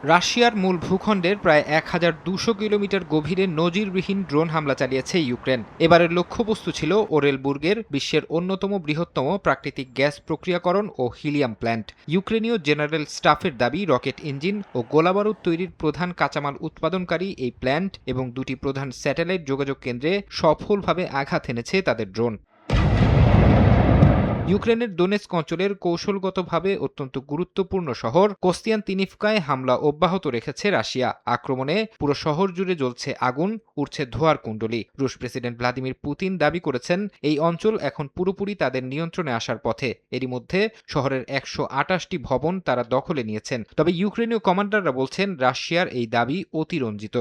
রাশিয়ার মূল ভূখণ্ডের প্রায় ১,২০০ কিলোমিটার গভীরে নজিরবিহীন ড্রোন হামলা চালিয়েছে ইউক্রেন। এবারের লক্ষ্যবস্তু ছিল ওরেলবুর্গের বিশ্বের অন্যতম বৃহত্তম প্রাকৃতিক গ্যাস প্রক্রিয়াকরণ ও হিলিয়াম প্ল্যান্ট। ইউক্রেনীয় জেনারেল স্টাফের দাবি, রকেট ইঞ্জিন ও গোলাবারুদ তৈরির প্রধান কাঁচামাল উৎপাদনকারী এই প্ল্যান্ট এবং দুটি প্রধান স্যাটেলাইট যোগাযোগ কেন্দ্রে সফলভাবে আঘাত এনেছে তাদের ড্রোন। ইউক্রেনের দোনেৎস্ক অঞ্চলের কৌশলগতভাবে অত্যন্ত গুরুত্বপূর্ণ শহর কোস্তিয়ান্তিনিভকায় হামলা অব্যাহত রেখেছে রাশিয়া। আক্রমণে পুরো শহর জুড়ে জ্বলছে আগুন, উঠছে ধোঁয়ার কুণ্ডলী। রুশ প্রেসিডেন্ট ভ্লাদিমির পুতিন দাবি করেছেন, এই অঞ্চল এখন পুরোপুরি তাদের নিয়ন্ত্রণে আসার পথে। এরই মধ্যে শহরের ১২৮টি ভবন তারা দখলে নিয়েছেন। তবে ইউক্রেনীয় কমান্ডাররা বলছেন, রাশিয়ার এই দাবি অতিরঞ্জিত।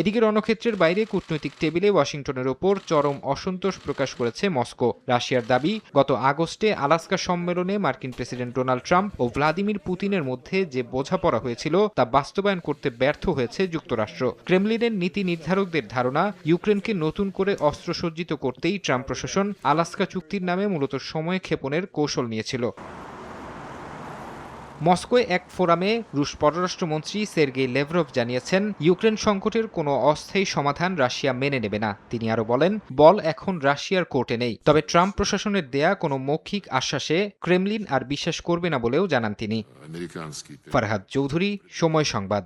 এদিকে রণক্ষেত্রের বাইরে কূটনৈতিক টেবিলে ওয়াশিংটনের ওপর চরম অসন্তোষ প্রকাশ করেছে মস্কো। রাশিয়ার দাবি, গত আগস্টে আলাস্কা সম্মেলনে মার্কিন প্রেসিডেন্ট ডোনাল্ড ট্রাম্প ও ভ্লাদিমির পুতিনের মধ্যে যে বোঝাপড়া হয়েছিল তা বাস্তবায়ন করতে ব্যর্থ হয়েছে যুক্তরাষ্ট্র। ক্রেমলিনের নীতি নির্ধারকদের ধারণা, ইউক্রেনকে নতুন করে অস্ত্রসজ্জিত করতেই ট্রাম্প প্রশাসন আলাস্কা চুক্তির নামে মূলত সময় ক্ষেপণের কৌশল নিয়েছিল। মস্কোয় এক ফোরামে রুশ পররাষ্ট্রমন্ত্রী সের্গেই লেভরভ জানিয়েছেন, ইউক্রেন সংকটের কোনো অস্থায়ী সমাধান রাশিয়া মেনে নেবে না। তিনি আরও বলেন, বল এখন রাশিয়ার কোর্টে নেই। তবে ট্রাম্প প্রশাসনের দেয়া কোনো মৌখিক আশ্বাসে ক্রেমলিন আর বিশ্বাস করবে না বলেও জানান তিনি। ফারহাদ চৌধুরী, সময় সংবাদ।